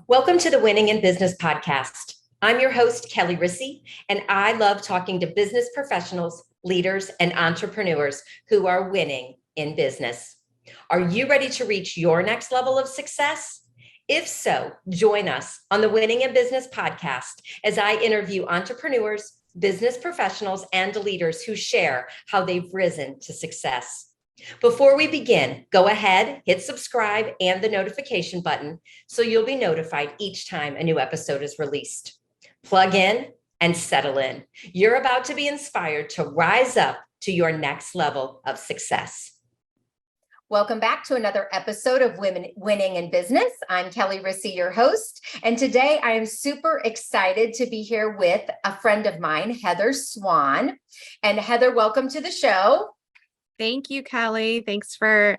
Welcome to the Winning in Business podcast. I'm your host, Kelly Rissy, and I love talking to business professionals, leaders, and entrepreneurs who are winning in business. Are you ready to reach your next level of success? If so, join us on the Winning in Business podcast as I interview entrepreneurs, business professionals, and leaders who share how they've risen to success. Before we begin, go ahead, hit subscribe and the notification button so you'll be notified each time a new episode is released. Plug in and settle in. You're about to be inspired to rise up to your next level of success. Welcome back to another episode of Winning in Business. I'm Kelly Rissy, your host, and today I am super excited to be here with a friend of mine, Heather Swan. And Heather, welcome to the show. Thank you, Kelly. Thanks for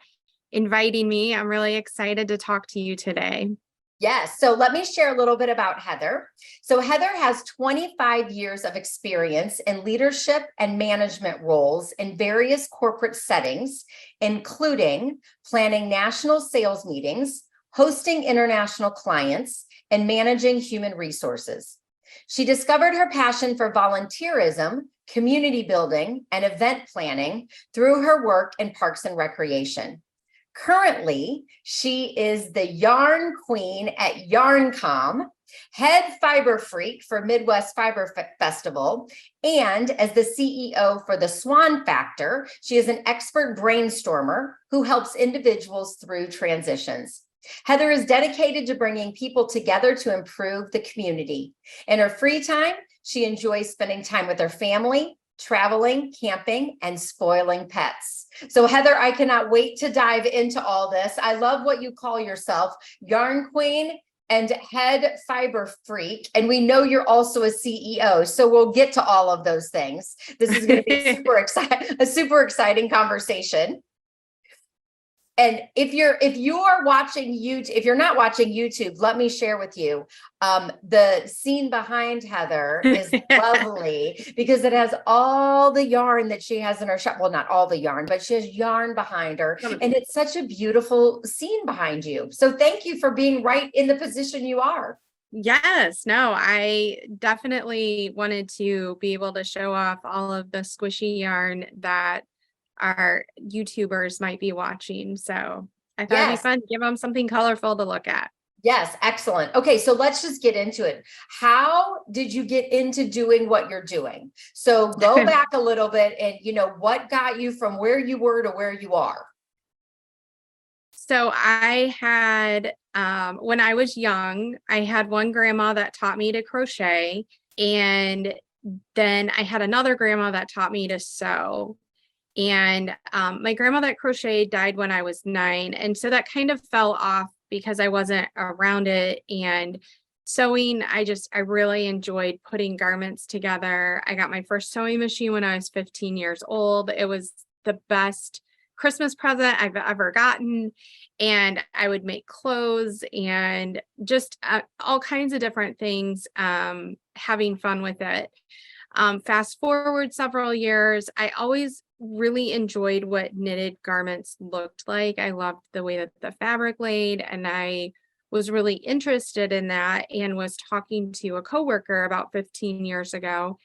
inviting me. I'm really excited to talk to you today. Yes. So let me share a little bit about Heather. So Heather has 25 years of experience in leadership and management roles in various corporate settings, including planning national sales meetings, hosting international clients, and managing human resources. She discovered her passion for volunteerism, community building, and event planning through her work in Parks and Recreation. Currently, she is the yarn queen at YarnCom, head fiber freak for Midwest Fiber Festival, and as the CEO for the Swan Factor, she is an expert brainstormer who helps individuals through transitions. Heather is dedicated to bringing people together to improve the community. In her free time, she enjoys spending time with her family, traveling, camping, and spoiling pets. So Heather, I cannot wait to dive into all this. I love what you call yourself, yarn queen and head fiber freak. And we know you're also a CEO. So we'll get to all of those things. This is going to be a super exciting conversation. And if you're watching YouTube, if you're not watching YouTube, let me share with you. The scene behind Heather is lovely because it has all the yarn that she has in her shop. Well, not all the yarn, but she has yarn behind her. And it's such a beautiful scene behind you. So thank you for being right in the position you are. Yes, no, I definitely wanted to be able to show off all of the squishy yarn that our YouTubers might be watching. So I thought it'd be fun to give them something colorful to look at. Yes, excellent. Okay, so let's just get into it. How did you get into doing what you're doing? So go back a little bit and, what got you from where you were to where you are? So I had, when I was young, I had one grandma that taught me to crochet. And then I had another grandma that taught me to sew. And my grandma that crocheted died when I was 9. And so that kind of fell off because I wasn't around it. And sewing, I really enjoyed putting garments together. I got my first sewing machine when I was 15 years old. It was the best Christmas present I've ever gotten. And I would make clothes and just all kinds of different things, having fun with it. Fast forward several years, I always really enjoyed what knitted garments looked like. I loved the way that the fabric laid, and I was really interested in that and was talking to a coworker about 15 years ago.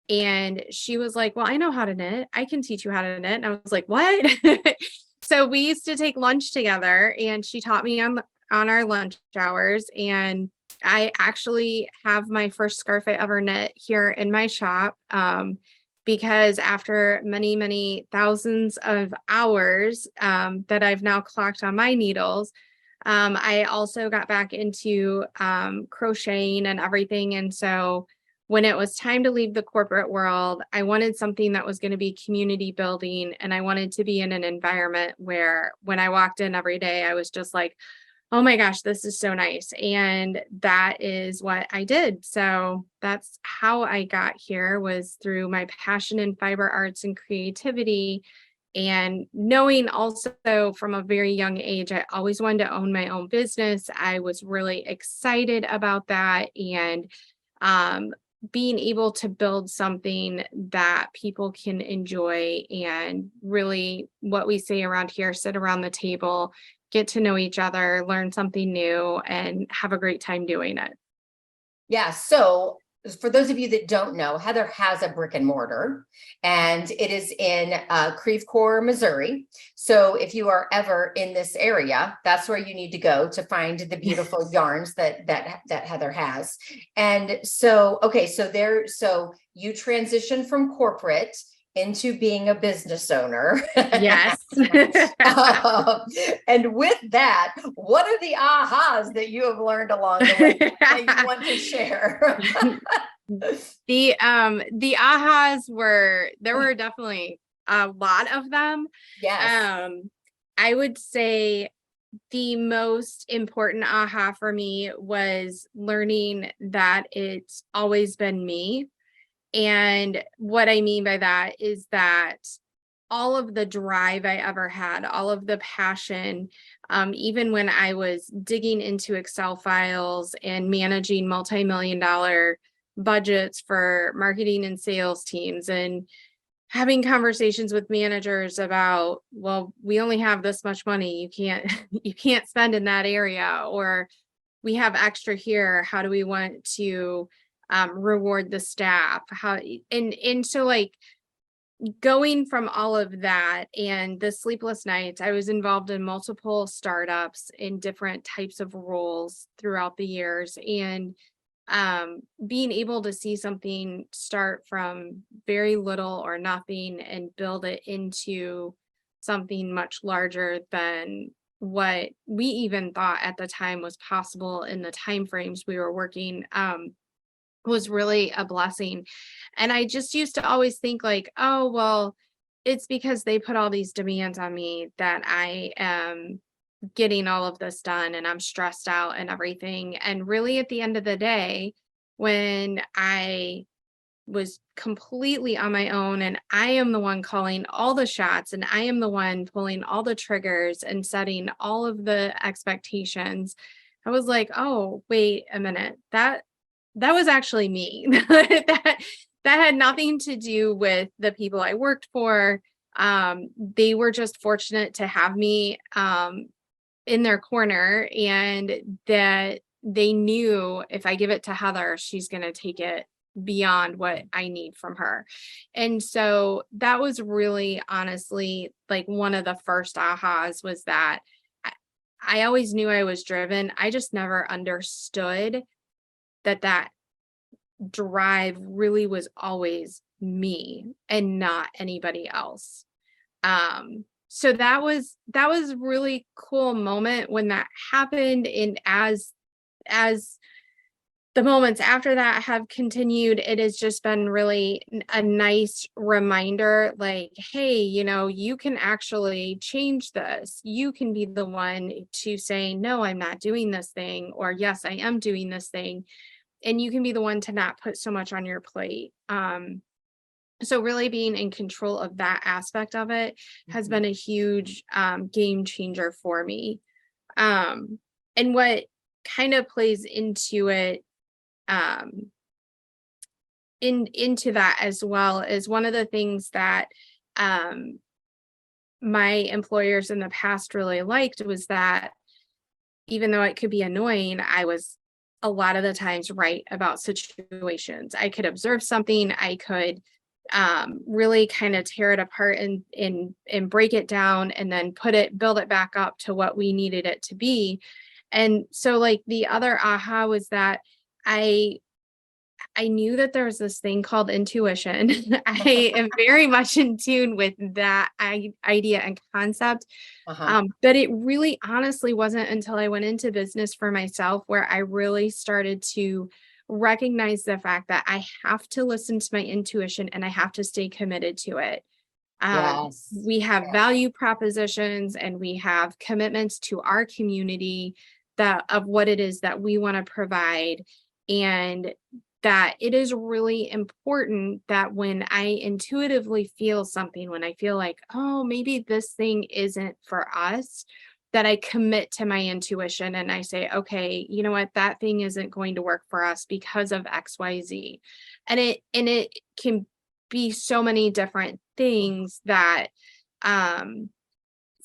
And she was like, well, I know how to knit. I can teach you how to knit. And I was like, what? So we used to take lunch together, and she taught me on our lunch hours. And I actually have my first scarf I ever knit here in my shop, because after many, many thousands of hours that I've now clocked on my needles, I also got back into crocheting and everything. And so when it was time to leave the corporate world, I wanted something that was going to be community building. And I wanted to be in an environment where when I walked in every day, I was just like, oh my gosh, this is so nice. And that is what I did. So that's how I got here, was through my passion in fiber arts and creativity. And knowing also from a very young age, I always wanted to own my own business. I was really excited about that. And being able to build something that people can enjoy and really, what we say around here, sit around the table, get to know each other, learn something new, and have a great time doing it. Yeah. So for those of you that don't know, Heather has a brick and mortar, and it is in Creve Coeur, Missouri. So if you are ever in this area, that's where you need to go to find the beautiful yarns that Heather has. And so, okay, so you transitioned from corporate into being a business owner. Yes. And with that, what are the ahas that you have learned along the way that you want to share? The ahas there were definitely a lot of them. Yes. I would say the most important aha for me was learning that it's always been me. And what I mean by that is that all of the drive I ever had, all of the passion, even when I was digging into Excel files and managing multi-million-dollar budgets for marketing and sales teams, and having conversations with managers about, well, we only have this much money, you can't spend in that area, or we have extra here, how do we want to reward the staff, and so like going from all of that and the sleepless nights, I was involved in multiple startups in different types of roles throughout the years, and being able to see something start from very little or nothing and build it into something much larger than what we even thought at the time was possible in the timeframes we were working, was really a blessing. And I just used to always think like, oh, well, it's because they put all these demands on me that I am getting all of this done and I'm stressed out and everything. And really at the end of the day, when I was completely on my own and I am the one calling all the shots and I am the one pulling all the triggers and setting all of the expectations, I was like, oh, wait a minute, that was actually me. that had nothing to do with the people I worked for. They were just fortunate to have me in their corner, and that they knew if I give it to Heather, she's going to take it beyond what I need from her. And so that was really honestly like one of the first ahas, was that I always knew I was driven. I just never understood that drive really was always me and not anybody else. So that was really cool moment when that happened. And as the moments after that have continued, it has just been really a nice reminder, like, hey, you can actually change this. You can be the one to say, no, I'm not doing this thing, or yes, I am doing this thing. And you can be the one to not put so much on your plate. So really being in control of that aspect of it has been a huge game changer for me. And what kind of plays into it, into that as well, is one of the things that my employers in the past really liked, was that even though it could be annoying, I was a lot of the times right about situations. I could observe something, I could really kind of tear it apart and break it down, and then build it back up to what we needed it to be. And so like the other aha was that I knew that there was this thing called intuition. I am very much in tune with that idea and concept. But it really honestly wasn't until I went into business for myself where I really started to recognize the fact that I have to listen to my intuition and I have to stay committed to it. Yes. We have value propositions and we have commitments to our community of what it is that we want to provide. And that it is really important that when I intuitively feel something, when I feel like, oh, maybe this thing isn't for us, that I commit to my intuition and I say, okay, you know what, that thing isn't going to work for us because of XYZ. And it can be so many different things that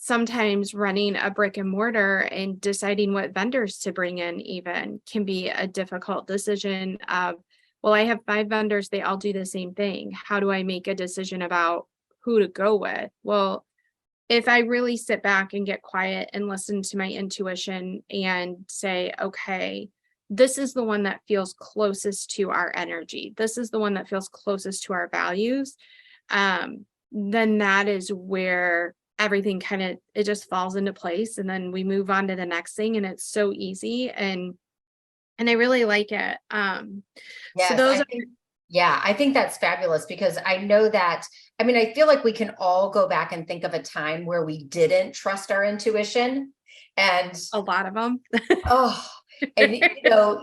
sometimes running a brick and mortar and deciding what vendors to bring in even can be a difficult decision of, well, I have 5 vendors, they all do the same thing. How do I make a decision about who to go with? Well, if I really sit back and get quiet and listen to my intuition and say, okay, this is the one that feels closest to our energy. This is the one that feels closest to our values. Then that is where everything kind of, it just falls into place. And then we move on to the next thing, and it's so easy. And I really like it. So Yes, those are, I think that's fabulous, because I know that, I mean, I feel like we can all go back and think of a time where we didn't trust our intuition, and a lot of them. oh, and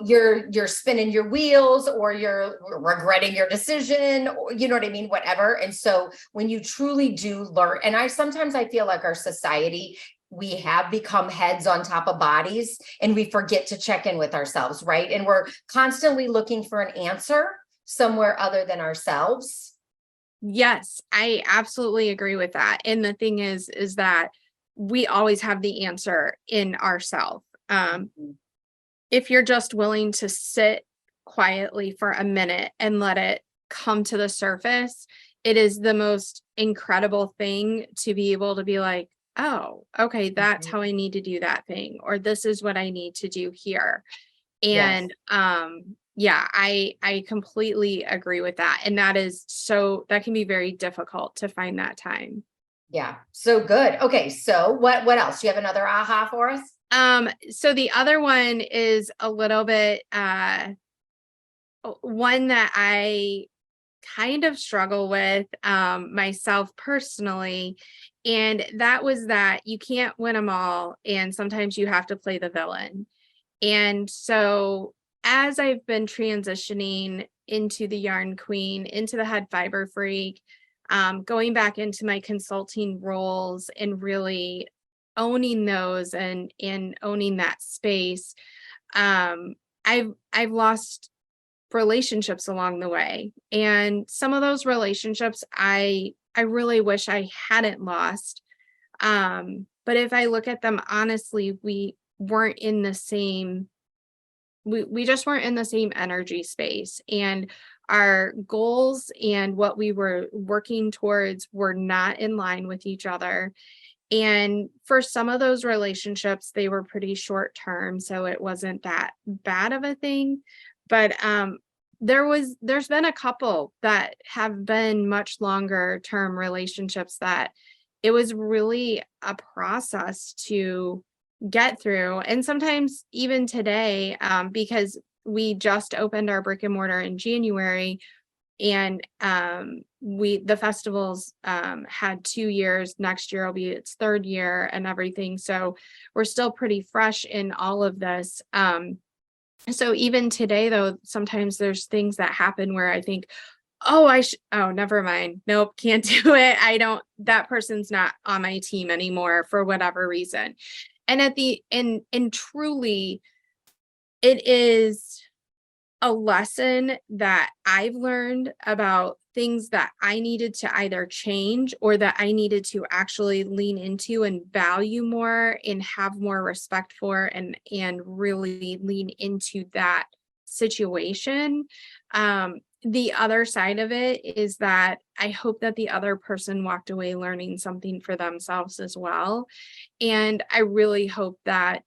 you're spinning your wheels, or you're regretting your decision, or you know what I mean, whatever. And so when you truly do learn, and I feel like our society, we have become heads on top of bodies, and we forget to check in with ourselves, right? And we're constantly looking for an answer somewhere other than ourselves. Yes, I absolutely agree with that. And the thing is that we always have the answer in ourselves. If you're just willing to sit quietly for a minute and let it come to the surface, it is the most incredible thing to be able to be like, oh, okay, that's how I need to do that thing, or this is what I need to do here. And yeah, I completely agree with that. And that can be very difficult to find that time. Yeah. So good. Okay. So what else? Do you have another aha for us? So the other one is a little bit one that I kind of struggle with myself personally. And that was that you can't win them all. And sometimes you have to play the villain. And so as I've been transitioning into the Yarn Queen, into the Head Fiber Freak, going back into my consulting roles and really owning those and owning that space, I've lost relationships along the way. And some of those relationships I really wish I hadn't lost. But if I look at them honestly, weren't in the same, we just weren't in the same energy space, and our goals and what we were working towards were not in line with each other. And for some of those relationships, they were pretty short term, so it wasn't that bad of a thing. But there's been a couple that have been much longer term relationships that it was really a process to get through. And sometimes even today, because we just opened our brick and mortar in January, and the festivals had 2 years. Next year will be its 3rd year and everything. So we're still pretty fresh in all of this. So even today, though, sometimes there's things that happen where I think, oh, never mind. Nope, can't do it. That person's not on my team anymore for whatever reason. And and truly, it is a lesson that I've learned about things that I needed to either change or that I needed to actually lean into and value more and have more respect for, and really lean into that situation. The other side of it is that I hope that the other person walked away learning something for themselves as well. And I really hope that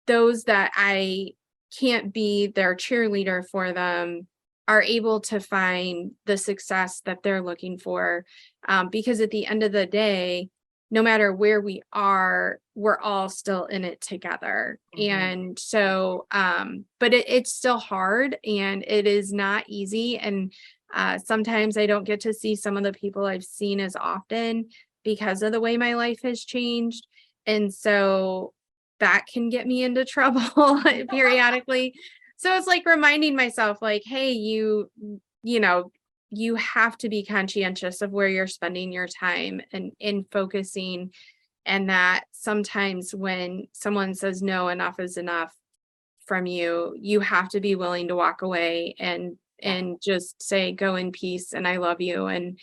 those that I can't be their cheerleader for them are able to find the success that they're looking for. Because at the end of the day, no matter where we are, we're all still in it together. And so, but it's still hard, and it is not easy. And sometimes I don't get to see some of the people I've seen as often because of the way my life has changed. And so that can get me into trouble periodically. So it's like reminding myself, like, hey, you have to be conscientious of where you're spending your time and in focusing. And that sometimes when someone says no, enough is enough from you, you have to be willing to walk away and just say, go in peace, and I love you. And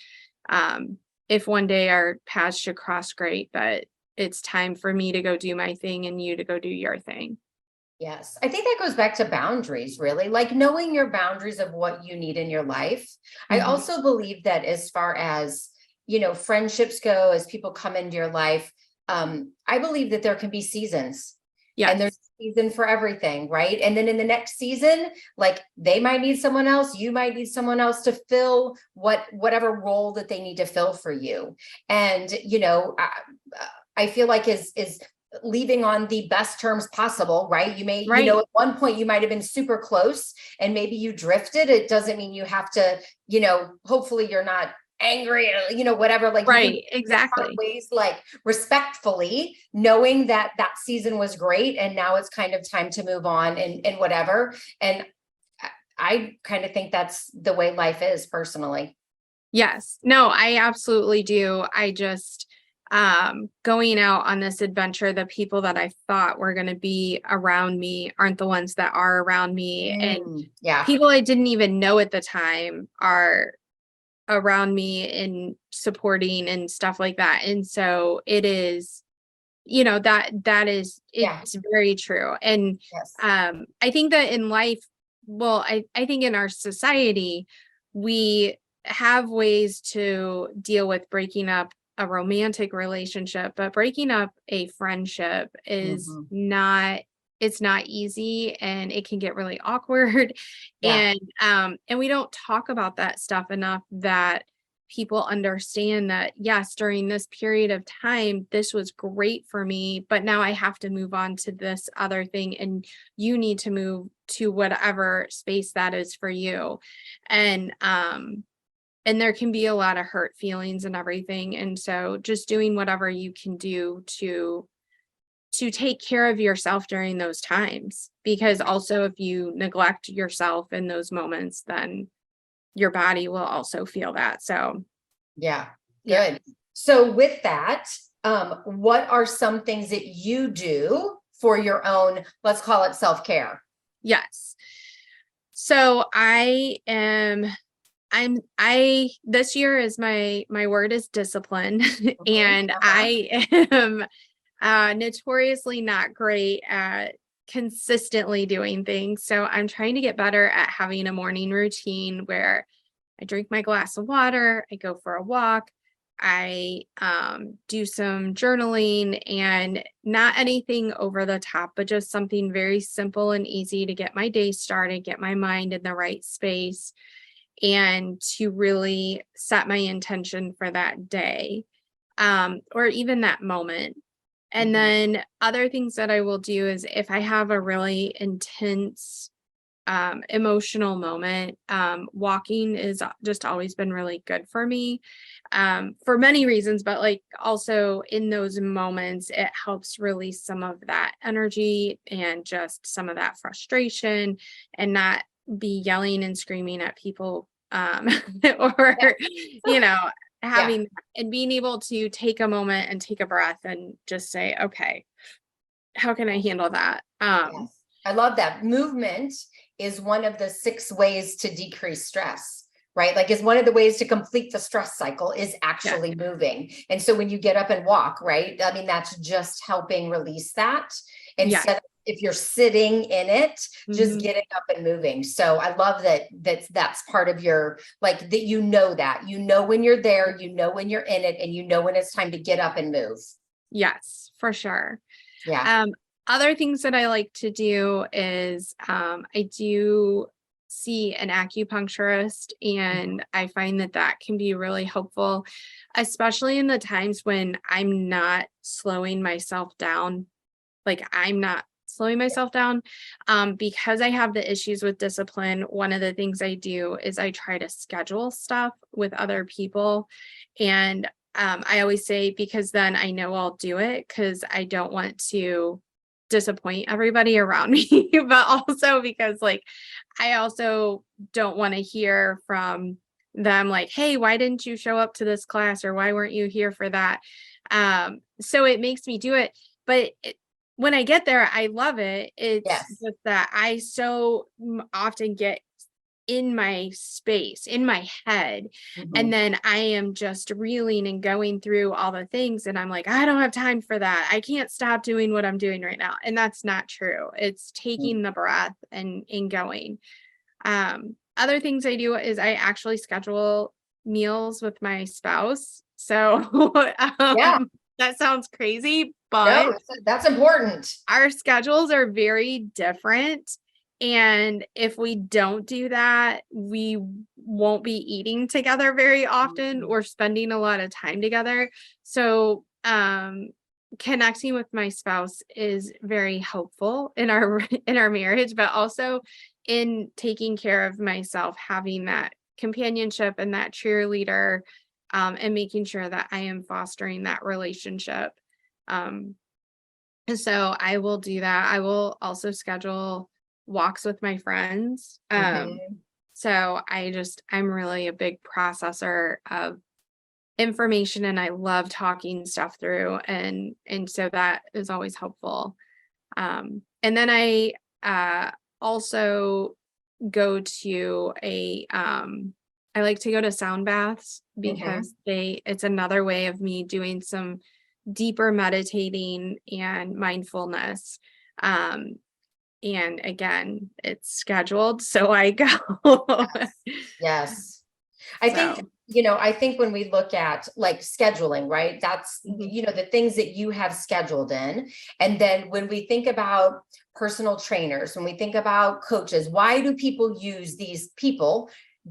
if one day our paths should cross, great, but it's time for me to go do my thing and you to go do your thing. Yes. I think that goes back to boundaries, really, like knowing your boundaries of what you need in your life. I Mhm. also believe that as far as, friendships go, as people come into your life, I believe that there can be seasons. And there's Yes. a season for everything, right? And then in the next season, like they might need someone else, you might need someone else to fill whatever role that they need to fill for you. And I feel like is leaving on the best terms possible, right? You may, Right. at one point you might have been super close and maybe you drifted. It doesn't mean you have to, hopefully you're not angry, whatever, like you can Right. Exactly. ways, like respectfully, knowing that that season was great and now it's kind of time to move on and whatever. And I kind of think that's the way life is personally. Yes. No, I absolutely do. I just, going out on this adventure, the people that I thought were going to be around me aren't the ones that are around me. And Yeah. people I didn't even know at the time are around me and supporting and stuff like that. And so it is, Yeah. it's very true. And Yes. I think that in life, well, I think in our society, we have ways to deal with breaking up a romantic relationship, but breaking up a friendship is Mhm. not, it's not easy, and it can get really awkward. Yeah. And we don't talk about that stuff enough, that people understand that, yes, during this period of time, this was great for me, but now I have to move on to this other thing. And you need to move to whatever space that is for you. And there can be a lot of hurt feelings and everything. And so just doing whatever you can do to take care of yourself during those times, because also if you neglect yourself in those moments, then your body will also feel that. So Yeah. yeah. Good. So with that, what are some things that you do for your own, let's call it self-care? Yes. So I this year is my word is discipline. And I am notoriously not great at consistently doing things. So I'm trying to get better at having a morning routine where I drink my glass of water, I go for a walk, I do some journaling, and not anything over the top, but just something very simple and easy to get my day started, get my mind in the right space, and to really set my intention for that day, or even that moment. And Mhm. then other things that I will do is if I have a really intense emotional moment, walking is just always been really good for me, for many reasons, but like also in those moments, it helps release some of that energy and just some of that frustration, and not be yelling and screaming at people, or, you know, Yeah. having and being able to take a moment and take a breath and just say, okay, how can I handle that? Yes. I love that. Movement is one of the 6 ways to decrease stress, right? Like is one of the ways to complete the stress cycle is Yeah. actually moving. And so when you get up and walk, right? I mean, that's just helping release that Yeah. instead of if you're sitting in it, just Mhm. getting up and moving. So I love that's part of your, like that, that, when you're there, when you're in it, and when it's time to get up and move. Yes, for sure. Yeah. Um, Other things that I like to do is, I do see an acupuncturist, and I find that that can be really helpful, especially in the times when I'm not slowing myself down. Like I'm not slowing myself down, because I have the issues with discipline. One of the things I do is I try to schedule stuff with other people, and I always say, because then I know I'll do it, because I don't want to disappoint everybody around me, but also because like I also don't want to hear from them like, hey, why didn't you show up to this class, or why weren't you here for that? So it makes me do it. But when I get there, I love it. It's Yes. just that I so often get in my space, in my head. Mhm. And then I am just reeling and going through all the things. And I'm like, I don't have time for that. I can't stop doing what I'm doing right now. And that's not true. It's taking the breath and going. Other things I do is I actually schedule meals with my spouse. So Yeah. that sounds crazy, No, but that's important. our schedules are very different. And if we don't do that, we won't be eating together very often or spending a lot of time together. So, connecting with my spouse is very helpful in our in our marriage, but also in taking care of myself, having that companionship and that cheerleader, and making sure that I am fostering that relationship. Um, and so I will do that. I will also schedule walks with my friends. Mhm. So I'm really a big processor of information, and I love talking stuff through, and so that is always helpful. And then I also go to I like to go to sound baths Mhm. because it's another way of me doing some deeper meditating and mindfulness. Um, and again, it's scheduled, so I go. Yes. I think, So, I think when we look at like scheduling, right? That's, mhm. the things that you have scheduled in. And then when we think about personal trainers, when we think about coaches, why do people use these people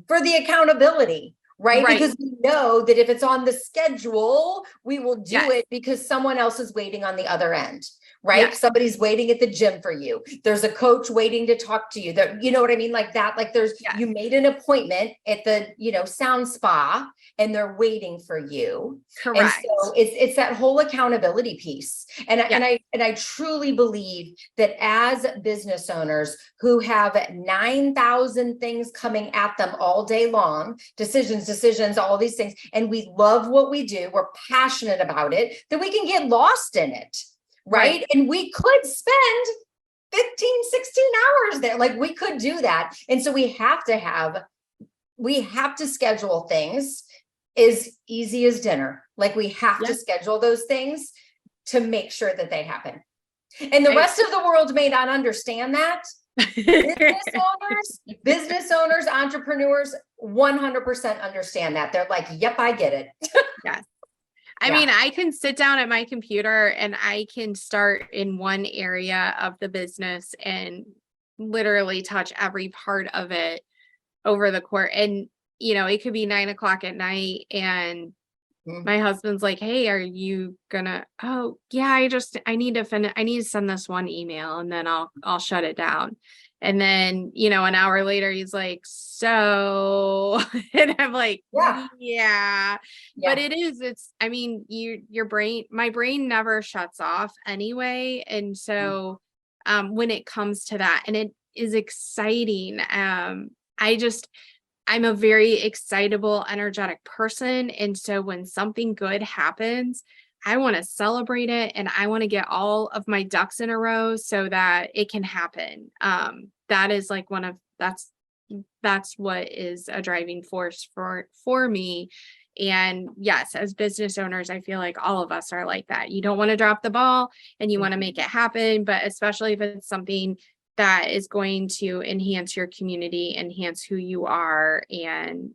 for the accountability? Right. Right. Because we know that if it's on the schedule, we will do Yes. it because someone else is waiting on the other end. Right. Yes. Somebody's waiting at the gym for you. There's a coach waiting to talk to you. That, you know what I mean? Like that, like Yes. you made an appointment at the, sound spa and they're waiting for you. And Correct. so it's that whole accountability piece. And Yes. I truly believe that as business owners who have 9,000 things coming at them all day long, decisions, all these things, and we love what we do, we're passionate about it, that we can get lost in it. Right. And we could spend 15, 16 hours there. Like we could do that. And so we have to schedule things as easy as dinner. Like we have to Yes. schedule those things to make sure that they happen. And the I rest of the world may not understand that. Business owners, entrepreneurs, 100% understand that. They're like, yep, I get it. Yes. I Yeah. mean, I can sit down at my computer and I can start in one area of the business and literally touch every part of it over the course. And, it could be 9 o'clock at night and Mhm. my husband's like, hey, are you gonna, oh yeah, I need to finish, I need to send this one email and then I'll shut it down. And then, an hour later, he's like, so, and I'm like, Yeah. yeah, but Yeah. I mean, my brain never shuts off anyway. And so, when it comes to that, and it is exciting, I'm a very excitable, energetic person. And so when something good happens, I want to celebrate it and I want to get all of my ducks in a row so that it can happen. That is like that's what is a driving force for me. And yes, as business owners, I feel like all of us are like that. You don't want to drop the ball and you want to make it happen, but especially if it's something that is going to enhance your community, enhance who you are, and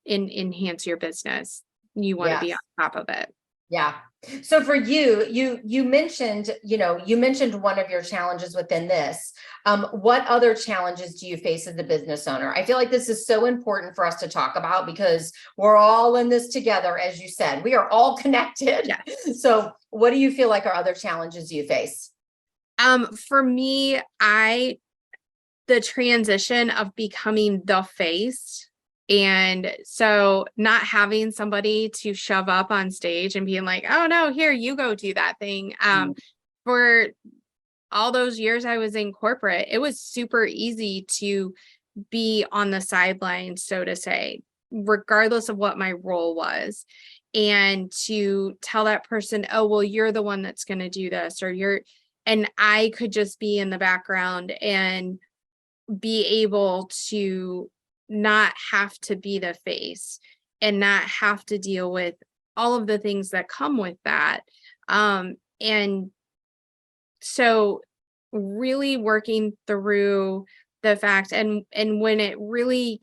enhance your business. You want to be Yes. on top of it. Yeah. So for you mentioned, one of your challenges within this. What other challenges do you face as a business owner? I feel like this is so important for us to talk about because we're all in this together. As you said, we are all connected. Yes. So what do you feel like are other challenges you face? For me, the transition of becoming the face. And so not having somebody to shove up on stage and being like, oh no, here, you go do that thing. For all those years I was in corporate, it was super easy to be on the sidelines, so to say, regardless of what my role was. And to tell that person, oh, well, you're the one that's going to do this, and I could just be in the background and be able to not have to be the face and not have to deal with all of the things that come with that. And so really working through the fact, and when it really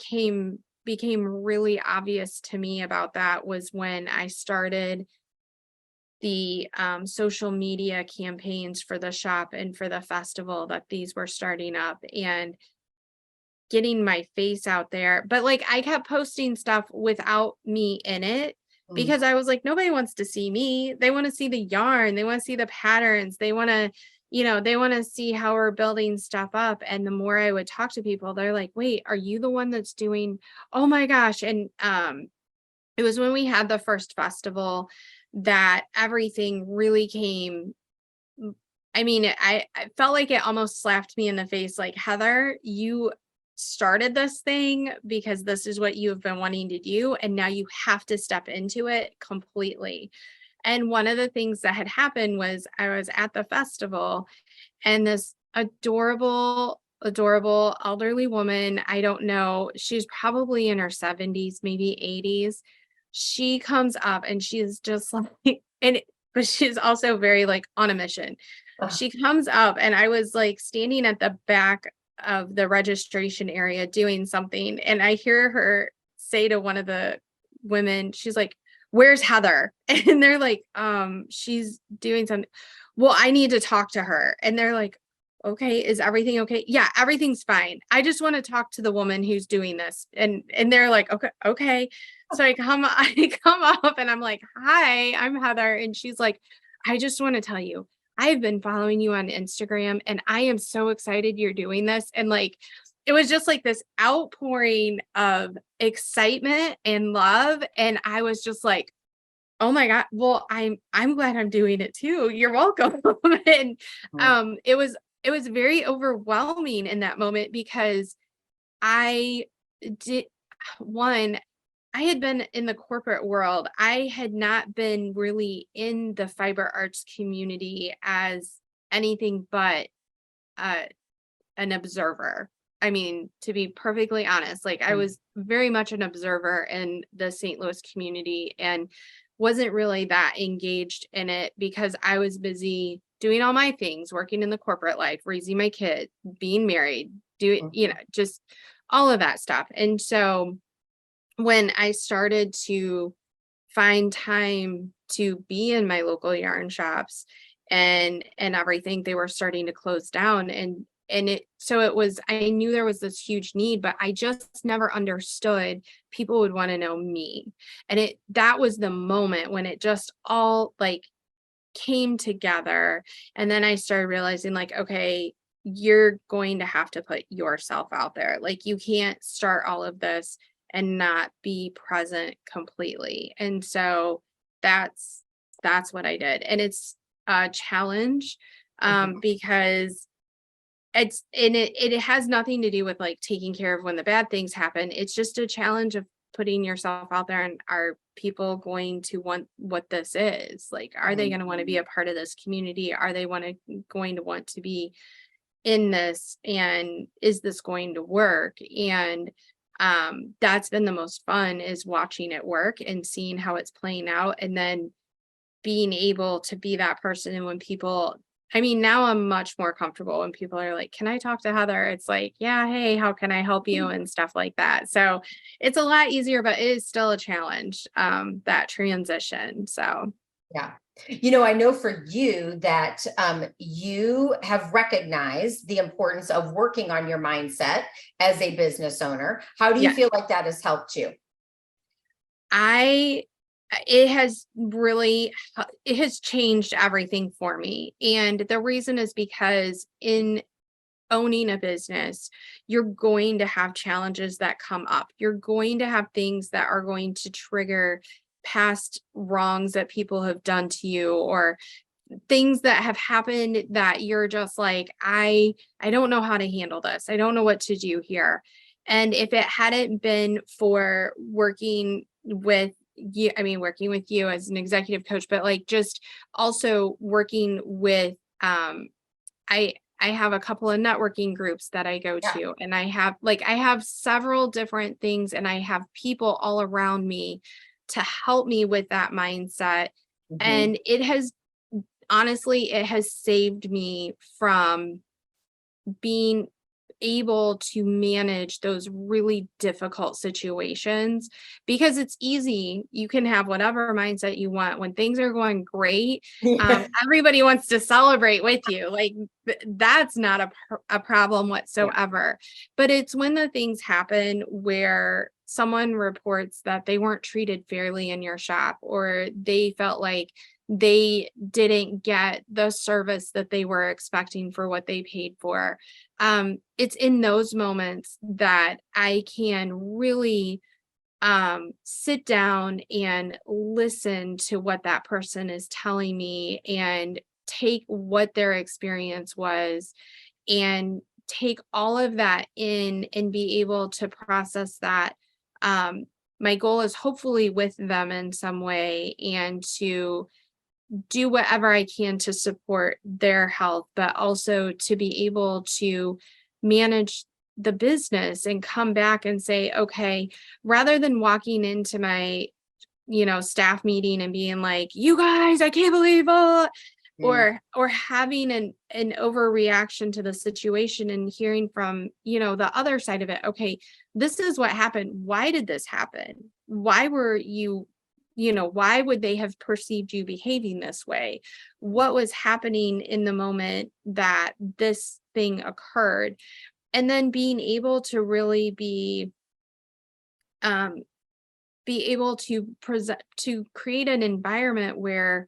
became really obvious to me about that was when I started the social media campaigns for the shop and for the festival that these were starting up, and getting my face out there. But like I kept posting stuff without me in it Mm. because I was like, nobody wants to see me. They want to see the yarn, they want to see the patterns, they want to, they want to see how we're building stuff up. And the more I would talk to people, they're like, wait, are you the one that's doing, oh my gosh. And it was when we had the first festival that everything really came. I mean, I felt like it almost slapped me in the face, like, Heather, you started this thing because this is what you've been wanting to do, and now you have to step into it completely. And one of the things that had happened was I was at the festival, and this adorable elderly woman, I don't know, she's probably in her 70s, maybe 80s. She comes up and she's just like, but she's also very like on a mission. Ah, She comes up and I was like standing at the back of the registration area doing something, and I hear her say to one of the women, she's like, "Where's Heather?" And they're like, she's doing something. Well, I need to talk to her. And they're like, okay, is everything okay? Yeah, everything's fine. I just want to talk to the woman who's doing this. And they're like, okay. So I come up and I'm like, hi, I'm Heather. And she's like, I just want to tell you, I've been following you on Instagram and I am so excited you're doing this. And like, it was just like this outpouring of excitement and love. And I was just like, oh my God, well, I'm glad I'm doing it too. You're welcome. And mm, it was very overwhelming in that moment because I did one, I had been in the corporate world. I had not been really in the fiber arts community as anything but uh, an observer. I mean, to be perfectly honest, like I mm, was very much an observer in the St. Louis community and wasn't really that engaged in it because I was busy doing all my things, working in the corporate life, raising my kid, being married, doing, mhm, just all of that stuff. And so when I started to find time to be in my local yarn shops and everything, they were starting to close down, and it was, I knew there was this huge need, but I just never understood people would want to know me. And that was the moment when it just all like came together. And then I started realizing like, okay, you're going to have to put yourself out there. Like you can't start all of this and not be present completely. And so that's what I did. And it's a challenge mhm, because it has nothing to do with like taking care of when the bad things happen. It's just a challenge of putting yourself out there, and are people going to want what this is? Like, are they mm, going to want to be a part of this community? Are they going to want to be in this? And is this going to work? And that's been the most fun, is watching it work and seeing how it's playing out, and then being able to be that person. And when people, I mean, now I'm much more comfortable when people are like, can I talk to Heather? It's like, yeah, hey, how can I help you? And stuff like that. So it's a lot easier, but it is still a challenge, that transition. So yeah. I know for you that you have recognized the importance of working on your mindset as a business owner. How do you yeah, feel like that has helped you? I, it has really, it has changed everything for me. And the reason is because in owning a business, you're going to have challenges that come up. You're going to have things that are going to trigger past wrongs that people have done to you, or things that have happened that you're just like, I don't know how to handle this. I don't know what to do here. And if it hadn't been for working with you, I mean, working with you as an executive coach, but like just also working with, I I have a couple of networking groups that I go Yeah. to, and I have several different things, and I have people all around me to help me with that mindset. Mhm. And it has saved me from being able to manage those really difficult situations, because it's easy. You can have whatever mindset you want when things are going great. Everybody wants to celebrate with you. Like that's not a problem Yeah. whatsoever. But it's when the things happen where someone reports that they weren't treated fairly in your shop, or they felt like they didn't get the service that they were expecting for what they paid for. It's in those moments that I can really sit down and listen to what that person is telling me, and take what their experience was, and take all of that in and be able to process that. Um, my goal is hopefully with them in some way, and to do whatever I can to support their health, but also to be able to manage the business and come back and say, okay, rather than walking into my, staff meeting and being like, you guys, I can't believe it, Mm. or having an overreaction to the situation, and hearing from, the other side of it. Okay, this is what happened. Why did this happen? Why were you, why would they have perceived you behaving this way? What was happening in the moment that this thing occurred? And then being able to really um be able to create an environment where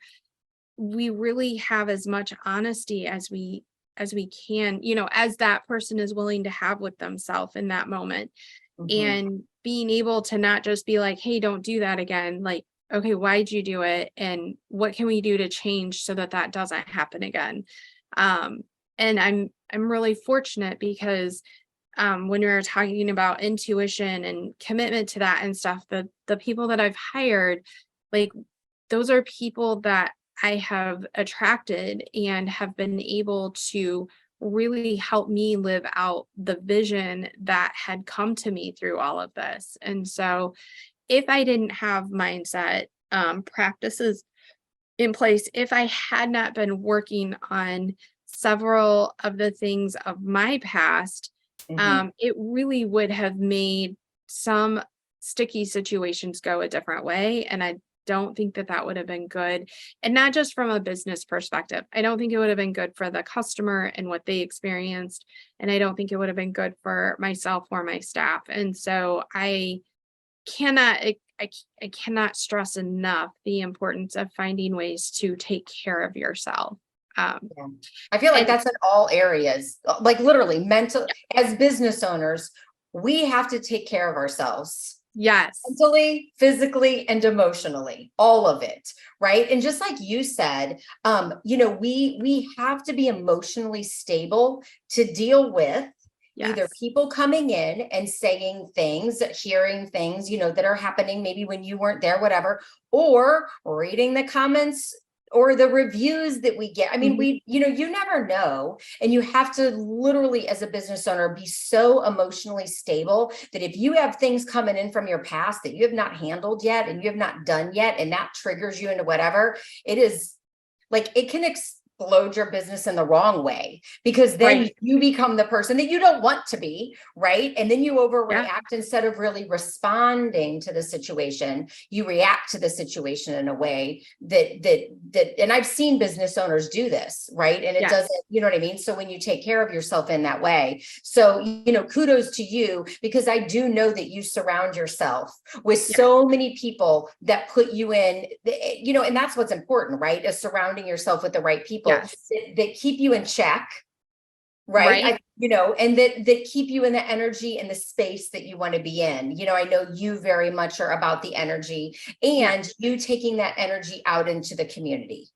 we really have as much honesty as we can, as that person is willing to have with themselves in that moment. Mhm. And being able to not just be like, hey, don't do that again. Like, okay, why'd you do it, and what can we do to change so that that doesn't happen again? um and I'm really fortunate, because when we were talking about intuition and commitment to that and stuff, the people that I've hired, like, those are people that I have attracted and have been able to really help me live out the vision that had come to me through all of this. And so if I didn't have mindset practices in place, if I had not been working on several of the things of my past, Mhm. it really would have made some sticky situations go a different way. And I don't think that that would have been good. And not just from a business perspective. I don't think it would have been good for the customer and what they experienced. And I don't think it would have been good for myself or my staff. And so cannot I cannot stress enough the importance of finding ways to take care of yourself. Yeah. I feel like And that's in all areas, like literally mental, as business owners, we have to take care of ourselves yes, mentally, physically, and emotionally, all of it, right? And just like you said, we have to be emotionally stable to deal with either yes, people coming in and saying things, hearing things, that are happening maybe when you weren't there, whatever, or reading the comments or the reviews that we get. I mean, mhm, you never know. And you have to literally, as a business owner, be so emotionally stable that if you have things coming in from your past that you have not handled yet and you have not done yet, and that triggers you into whatever, it is like it can explode your business in the wrong way, because then right, you become the person that you don't want to be, right? And then you yeah, overreact instead of really responding to the situation. You react to the situation in a way that and I've seen business owners do this, right? And it doesn't, yes, you know what I mean? So when you take care of yourself in that way, so kudos to you, because I do know that you surround yourself with yeah, so many people that put you in, and that's what's important, right? Is surrounding yourself with the right people yes, that keep you in check, right? right, And that keep you in the energy and the space that you want to be in. I know you very much are about the energy, yeah, and you taking that energy out into the community.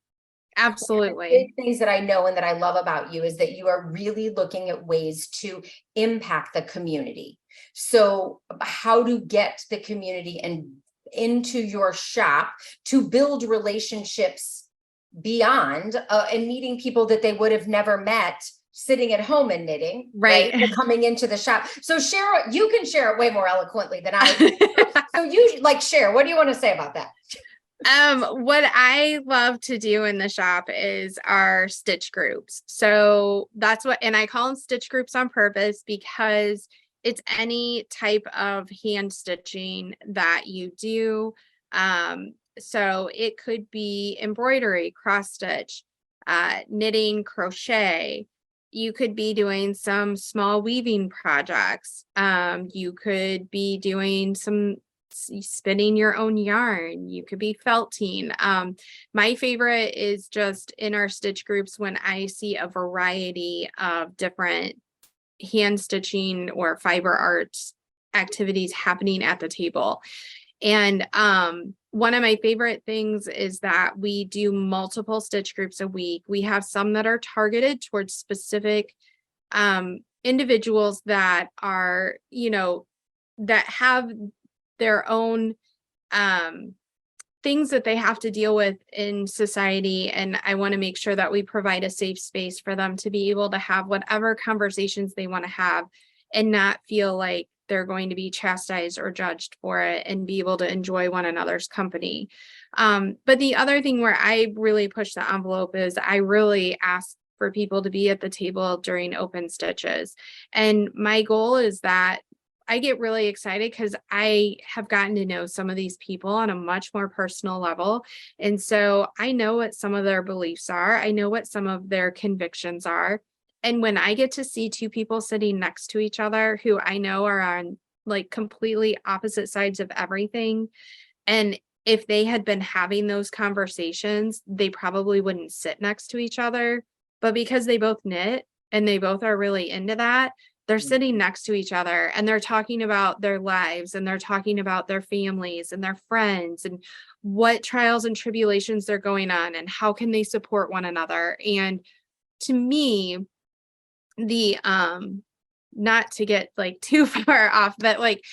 absolutely, Big things that I know and that I love about you is that you are really looking at ways to impact the community. So how to get the community and into your shop to build relationships beyond and meeting people that they would have never met sitting at home and knitting, Right. But coming into the shop. So share, you can share it way more eloquently than I do. So you like share, what do you want to say about that? What I love to do in the shop is our stitch groups. So that's what, and I call them stitch groups on purpose because it's any type of hand stitching that you do. So it could be embroidery, cross stitch, knitting, crochet. You could be doing some small weaving projects. You could be doing some spinning your own yarn. You could be felting. My favorite is just in our stitch groups when I see a variety of different hand stitching or fiber arts activities happening at the table. And one of my favorite things is that we do multiple stitch groups a week. We have some that are targeted towards specific individuals that are, that have their own things that they have to deal with in society. And I want to make sure that we provide a safe space for them to be able to have whatever conversations they want to have and not feel like they're going to be chastised or judged for it and be able to enjoy one another's company. But the other thing where I really push the envelope is I really ask for people to be at the table during open stitches. And my goal is that I get really excited because I have gotten to know some of these people on a much more personal level. And so I know what some of their beliefs are. I know what some of their convictions are. And when I get to see two people sitting next to each other who I know are on like completely opposite sides of everything, and if they had been having those conversations, they probably wouldn't sit next to each other. But because they both knit and they both are really into that, they're sitting next to each other and they're talking about their lives and they're talking about their families and their friends and what trials and tribulations they're going on and how can they support one another. And to me, the not to get like too far off, but like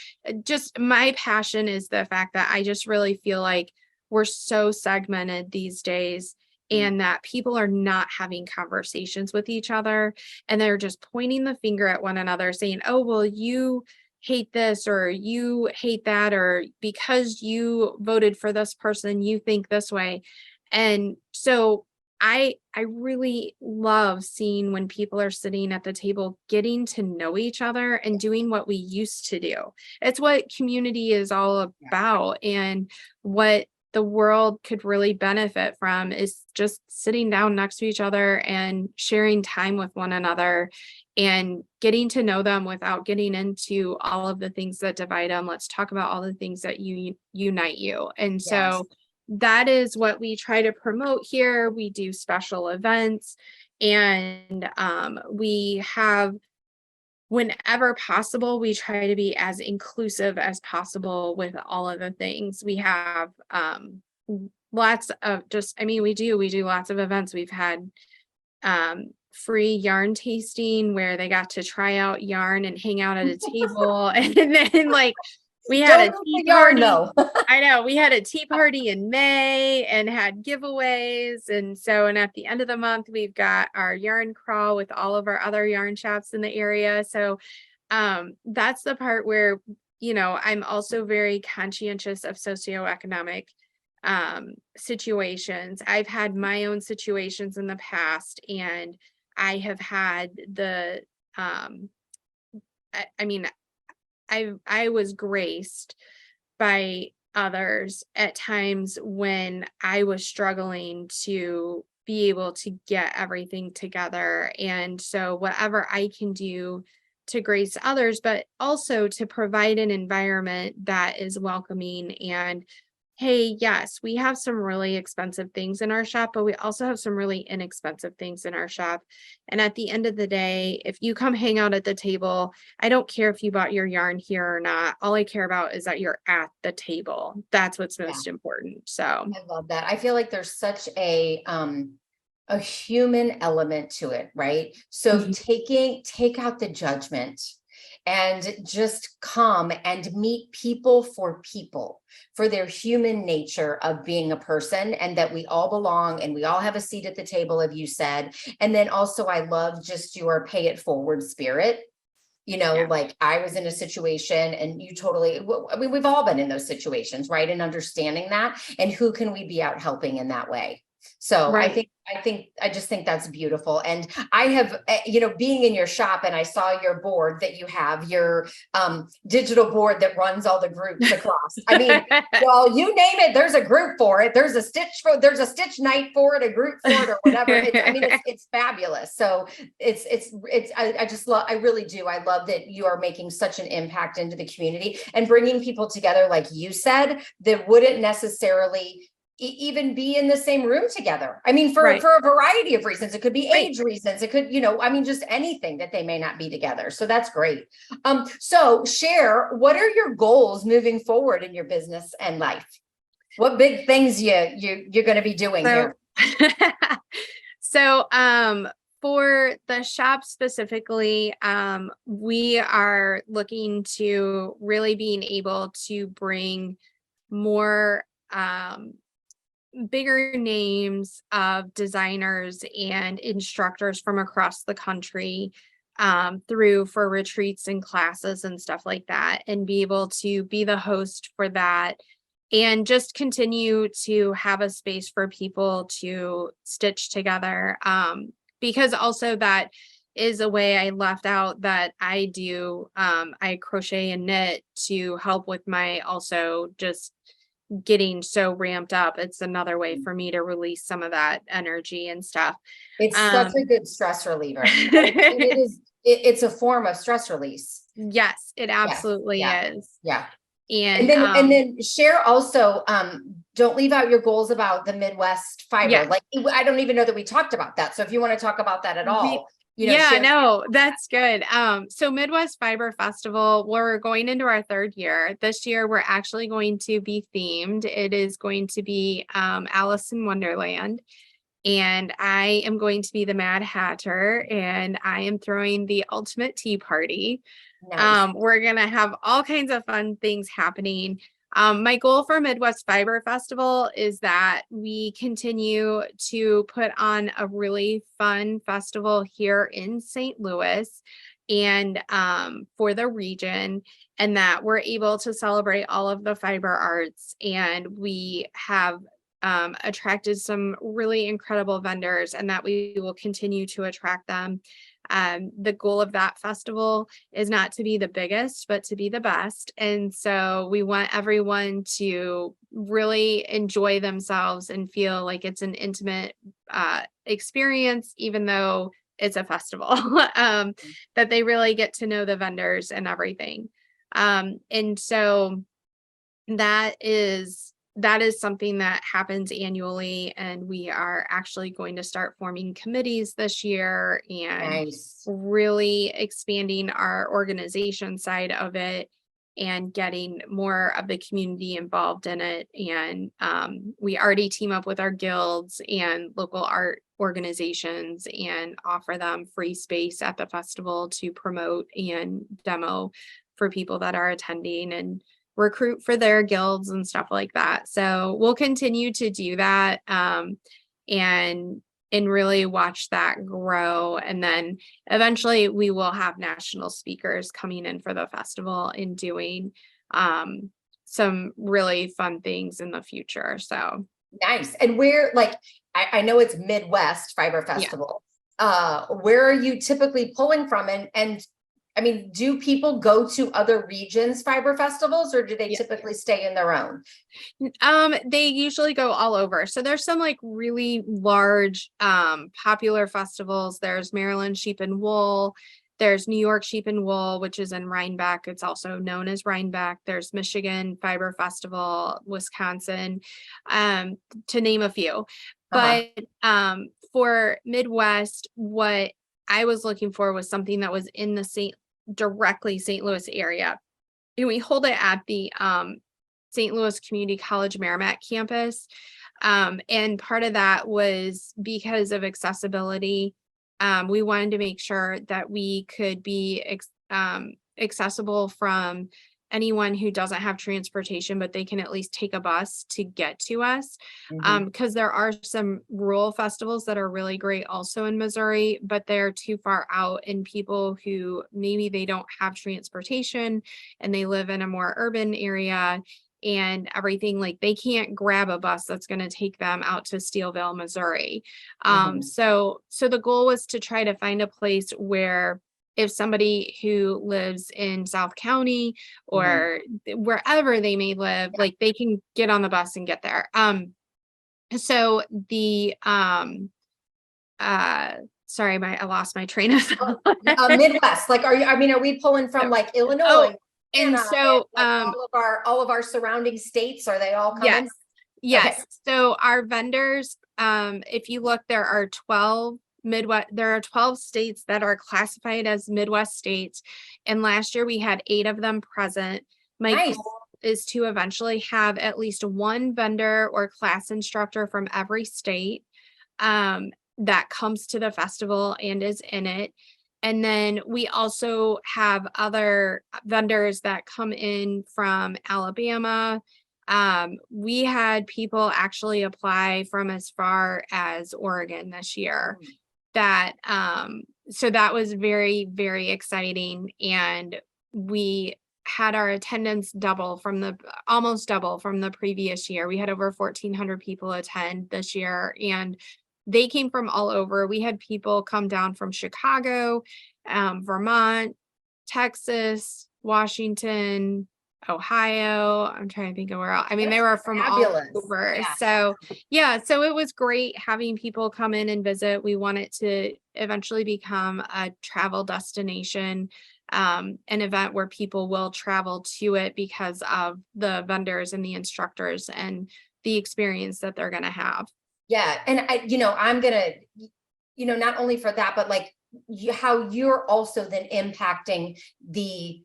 just my passion is the fact that I just really feel like we're so segmented these days and that people are not having conversations with each other and they're just pointing the finger at one another saying, oh, well, you hate this or you hate that, or because you voted for this person, you think this way. And so I really love seeing when people are sitting at the table, getting to know each other and doing what we used to do. It's what community is all about. And what the world could really benefit from is just sitting down next to each other and sharing time with one another and getting to know them without getting into all of the things that divide them. Let's talk about all the things that unite you. And so that is what we try to promote here. We do special events and we have, whenever possible, we try to be as inclusive as possible with all of the things. We have lots of we do lots of events. We've had free yarn tasting where they got to try out yarn and hang out at a table. And then like we had a tea party. I know we had a tea party in May and had giveaways. And at the end of the month, we've got our yarn crawl with all of our other yarn shops in the area. So that's the part where, I'm also very conscientious of socioeconomic situations. I've had my own situations in the past, and I have had the, I was graced by others at times when I was struggling to be able to get everything together. And so whatever I can do to grace others, but also to provide an environment that is welcoming and, hey, yes, we have some really expensive things in our shop, but we also have some really inexpensive things in our shop. And at the end of the day, if you come hang out at the table, I don't care if you bought your yarn here or not. All I care about is that you're at the table. That's what's most important. So I love that. I feel like there's such a human element to it, right? So take out the judgment and just come and meet people, for their human nature of being a person, and that we all belong and we all have a seat at the table, as you said. And then also I love just your pay it forward spirit. Like I was in a situation and you totally, I mean, we've all been in those situations, right? And understanding that, and who can we be out helping in that way? So Right. I just think that's beautiful. And I have, being in your shop, and I saw your board that you have, your digital board that runs all the groups across. I mean, well, you name it, there's a group for it. There's a stitch night for it, a group for it, or whatever. It's fabulous. So I really do. I love that you are making such an impact into the community and bringing people together, like you said, that wouldn't necessarily even be in the same room together. I mean, for Right. a variety of reasons. It could be Right. age reasons. It could, just anything that they may not be together. So that's great. So share, what are your goals moving forward in your business and life? What big things you're going to be doing here? So, for the shop specifically, we are looking to really being able to bring more, bigger names of designers and instructors from across the country, through for retreats and classes and stuff like that, and be able to be the host for that, and just continue to have a space for people to stitch together. Because also that is a way I left out that I do. I crochet and knit to help with my also just getting so ramped up. It's another way for me to release some of that energy and stuff. It's such a good stress reliever. It's a form of stress release. Yes, it absolutely is. Yeah. And And then share also, don't leave out your goals about the Midwest fiber. Yeah. Like, I don't even know that we talked about that. So if you want to talk about that at all, yeah, no, that's good. So Midwest Fiber Festival, we're going into our third year. This year, we're actually going to be themed. It is going to be Alice in Wonderland. And I am going to be the Mad Hatter, and I am throwing the ultimate tea party. Nice. We're going to have all kinds of fun things happening. My goal for Midwest Fiber Festival is that we continue to put on a really fun festival here in St. Louis and for the region, and that we're able to celebrate all of the fiber arts. And we have attracted some really incredible vendors, and that we will continue to attract them. The goal of that festival is not to be the biggest, but to be the best. And so we want everyone to really enjoy themselves and feel like it's an intimate experience, even though it's a festival, that they really get to know the vendors and everything. And so that is something that happens annually, and we are actually going to start forming committees this year and really expanding our organization side of it and getting more of the community involved in it. And we already team up with our guilds and local art organizations and offer them free space at the festival to promote and demo for people that are attending, and recruit for their guilds and stuff like that. So we'll continue to do that, and really watch that grow. And then eventually we will have national speakers coming in for the festival and doing some really fun things in the future. So nice. And where, like, I know it's Midwest Fiber Festival. Where are you typically pulling from? And I mean, do people go to other regions' fiber festivals, or do they typically stay in their own? They usually go all over. So there's some like really large, popular festivals. There's Maryland Sheep and Wool. There's New York Sheep and Wool, which is in Rhinebeck. It's also known as Rhinebeck. There's Michigan Fiber Festival, Wisconsin, to name a few. But for Midwest, what I was looking for was something that was in the directly St. Louis area. And we hold it at the St. Louis Community College Merrimack campus. And part of that was because of accessibility. We wanted to make sure that we could be accessible from anyone who doesn't have transportation, but they can at least take a bus to get to us. Because there are some rural festivals that are really great also in Missouri, but they're too far out, and people who maybe they don't have transportation and they live in a more urban area and everything, like they can't grab a bus that's going to take them out to Steelville, Missouri. So the goal was to try to find a place where if somebody who lives in South County or wherever they may live, like they can get on the bus and get there. So the sorry, I lost my train of thought. Midwest, like, are we pulling from like Illinois? And so like all of our surrounding states, are they all coming? Yes. Okay. So our vendors, if you look, there are 12 states that are classified as Midwest states. And last year we had 8 of them present. My goal is to eventually have at least one vendor or class instructor from every state that comes to the festival and is in it. And then we also have other vendors that come in from Alabama. We had people actually apply from as far as Oregon this year. So that was very, very exciting. And we had our attendance almost double from the previous year. We had over 1,400 people attend this year, and they came from all over. We had people come down from Chicago, Vermont, Texas, Washington, Ohio. I'm trying to think of where else. I mean, they were from all over. So it was great having people come in and visit. We want it to eventually become a travel destination, an event where people will travel to it because of the vendors and the instructors and the experience that they're going to have. Yeah. And I'm going to, not only for that, but like how you're also then impacting the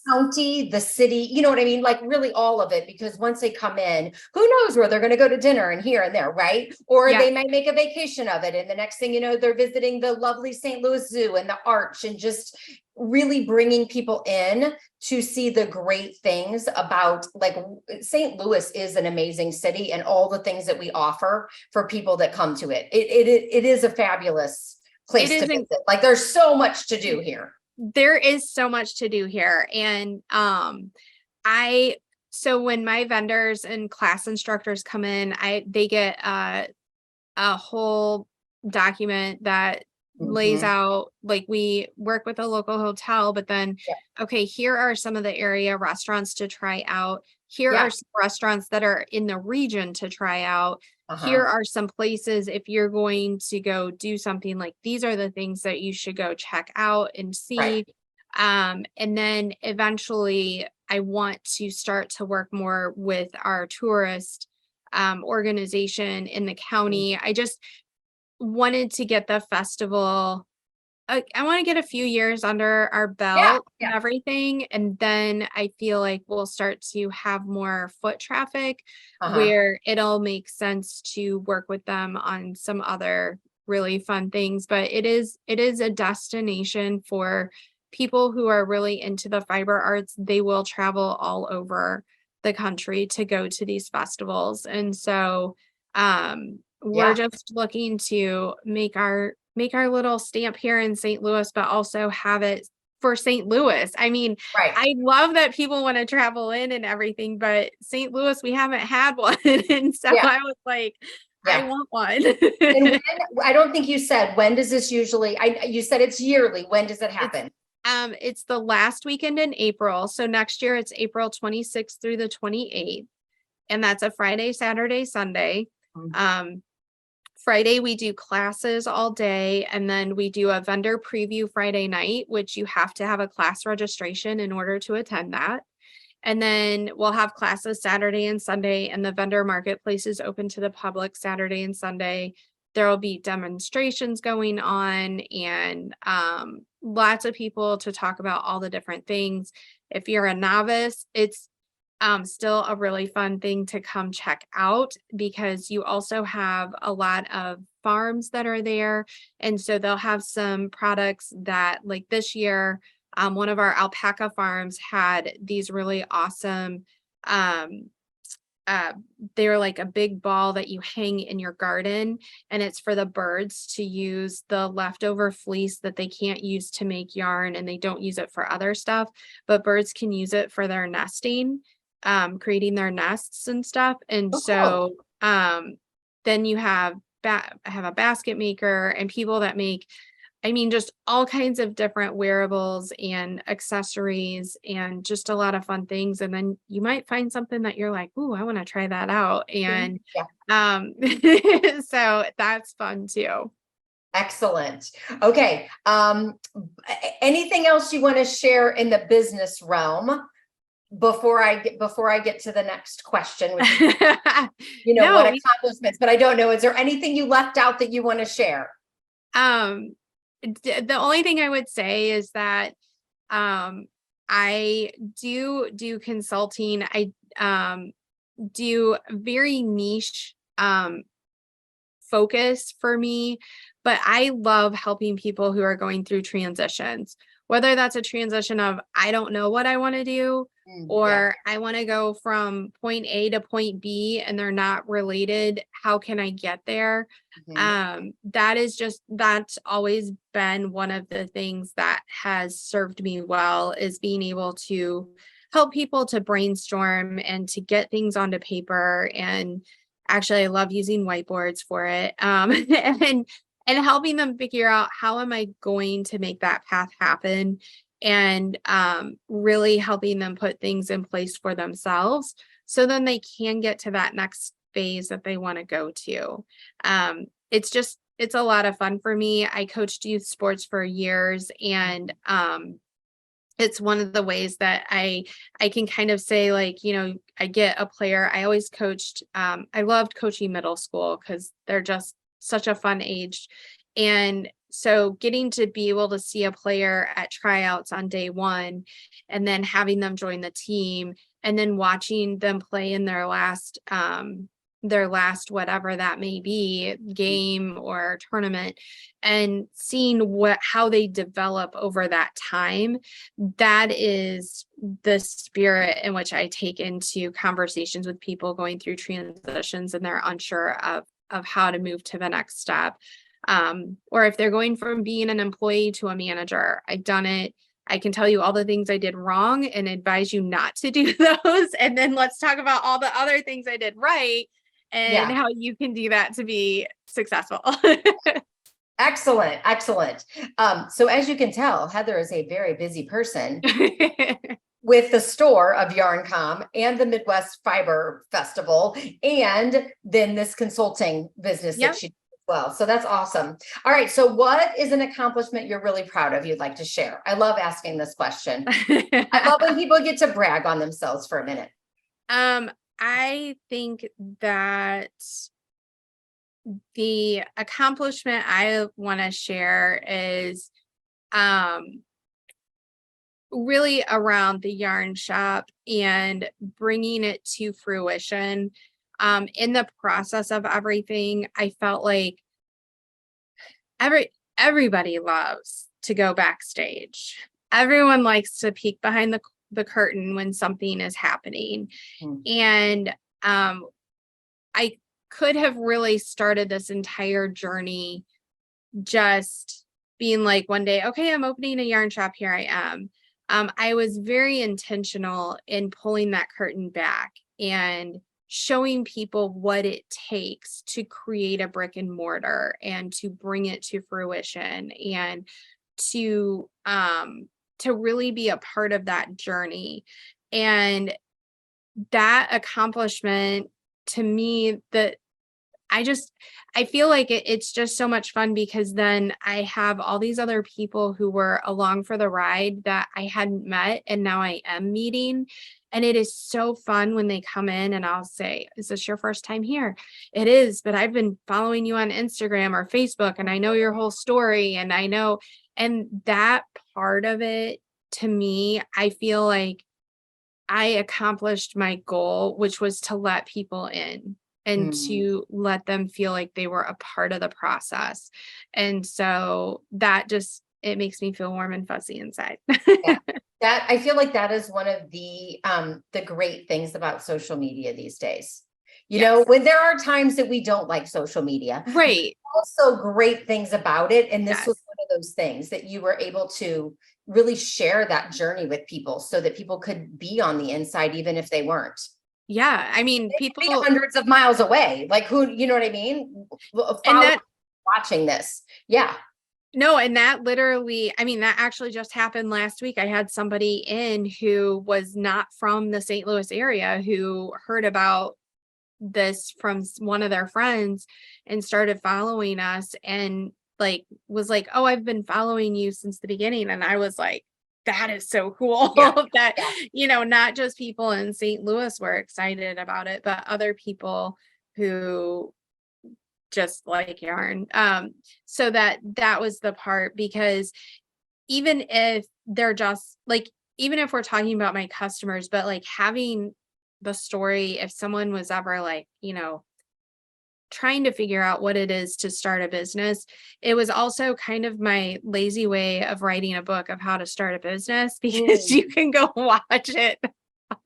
county, the city, you know what I mean? Like really all of it, because once they come in, who knows where they're going to go to dinner and here and there, right? Or they might make a vacation of it. And the next thing you know, they're visiting the lovely St. Louis Zoo and the Arch, and just really bringing people in to see the great things about, like, St. Louis is an amazing city, and all the things that we offer for people that come to it. It is a fabulous place to visit. Like there's so much to do here. There is so much to do here. And so when my vendors and class instructors come in, they get a whole document that lays out, like, we work with a local hotel, but then, okay, here are some of the area restaurants to try out. Here are some restaurants that are in the region to try out. Here are some places, if you're going to go do something, like these are the things that you should go check out and see. And then eventually I want to start to work more with our tourist organization in the county. I just wanted to get the festival. I want to get a few years under our belt and everything. And then I feel like we'll start to have more foot traffic where it'll make sense to work with them on some other really fun things. But it is a destination for people who are really into the fiber arts. They will travel all over the country to go to these festivals. And so we're just looking to make our little stamp here in St. Louis, but also have it for St. Louis. I mean, I love that people want to travel in and everything, but St. Louis, we haven't had one. And so I was like, I want one. And I don't think you said, when does this usually, you said it's yearly. When does it happen? It's the last weekend in April. So next year it's April 26th through the 28th. And that's a Friday, Saturday, Sunday. Friday, we do classes all day, and then we do a vendor preview Friday night, which you have to have a class registration in order to attend that. And then we'll have classes Saturday and Sunday, and the vendor marketplace is open to the public Saturday and Sunday. There will be demonstrations going on, and lots of people to talk about all the different things. If you're a novice, it's still a really fun thing to come check out, because you also have a lot of farms that are there. And so they'll have some products that, like this year, One of our alpaca farms had these really awesome, they're like a big ball that you hang in your garden, and it's for the birds to use the leftover fleece that they can't use to make yarn, and they don't use it for other stuff, but birds can use it for their nesting, creating their nests and stuff. And Oh, cool. so then you have have a basket maker and people that make, I mean, just all kinds of different wearables and accessories and just a lot of fun things. And then you might find something that you're like, "Ooh, I want to try that out." And Yeah. so that's fun too. Excellent. Okay. Anything else you want to share in the business realm before I get to the next question, which is, No, what accomplishments, but I don't know. Is there anything you left out that you want to share? The only thing I would say is that I do consulting. I do very niche focus for me, but I love helping people who are going through transitions, whether that's a transition of I don't know what I want to do, Yeah. or I want to go from point A to point B and they're not related. How can I get there? Mhm. That's always been one of the things that has served me well, is being able to help people to brainstorm and to get things onto paper. And actually, I love using whiteboards for it. And helping them figure out, how am I going to make that path happen? And really helping them put things in place for themselves so then they can get to that next phase that they want to go to. It's a lot of fun for me. I coached youth sports for years, and it's one of the ways that I can kind of say, like, I get a player. I always coached, I loved coaching middle school because they're just such a fun age. And so getting to be able to see a player at tryouts on day one, and then having them join the team, and then watching them play in their last whatever that may be, game or tournament, and seeing how they develop over that time, that is the spirit in which I take into conversations with people going through transitions and they're unsure of how to move to the next step. Or if they're going from being an employee to a manager. I've done it. I can tell you all the things I did wrong and advise you not to do those. And then let's talk about all the other things I did right and Yeah. how you can do that to be successful. Excellent. Excellent. So as you can tell, Heather is a very busy person with the store of YarnCom and the Midwest Fiber Festival, and then this consulting business Yep. that she does as well. So that's awesome. All right. So what is an accomplishment you're really proud of you'd like to share? I love asking this question. I love when people get to brag on themselves for a minute. I think that the accomplishment I want to share is really around the yarn shop and bringing it to fruition. In the process of everything, I felt like everybody loves to go backstage. Everyone likes to peek behind the curtain when something is happening. And I could have really started this entire journey just being like, one day, okay, I'm opening a yarn shop. Here I am. I was very intentional in pulling that curtain back and showing people what it takes to create a brick and mortar and to bring it to fruition, and to really be a part of that journey. And that accomplishment, to me, that I feel like it's just so much fun, because then I have all these other people who were along for the ride that I hadn't met, and now I am meeting. And it is so fun when they come in and I'll say, "Is this your first time here?" "It is, but I've been following you on Instagram or Facebook and I know your whole story, and I know," and that part of it, to me, I feel like I accomplished my goal, which was to let people in and to let them feel like they were a part of the process. And so that just it makes me feel warm and fuzzy inside. Yeah. That I feel like that is one of the great things about social media these days. You know, Yes. when there are times that we don't like social media, Right. also great things about it. And this Yes. was one of those things that you were able to really share that journey with people so that people could be on the inside, even if they weren't. Yeah. I mean, They could be people, hundreds of miles away. Like who, you know what I mean? and that, Watching this. Yeah. no, and that literally, I mean, that actually just happened last week. I had somebody in who was not from the St. Louis area who heard about this from one of their friends and started following us and like was like, oh, I've been following you since the beginning. And I was like, that is so cool. Yeah. That, Yeah. you know, not just people in St. Louis were excited about it, but other people who just like yarn. So that was the part, because even if they're just like, even if we're talking about my customers, but like having the story, if someone was ever like, you know, trying to figure out what it is to start a business, it was also kind of my lazy way of writing a book of how to start a business, because you can go watch it.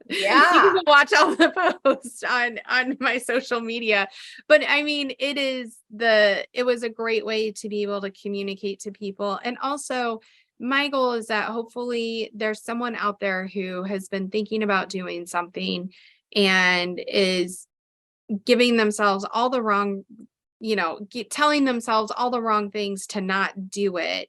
You Yeah. can watch all the posts on my social media. But I mean, it was a great way to be able to communicate to people. And also my goal is that hopefully there's someone out there who has been thinking about doing something and is giving themselves all the wrong, you know, telling themselves all the wrong things to not do it.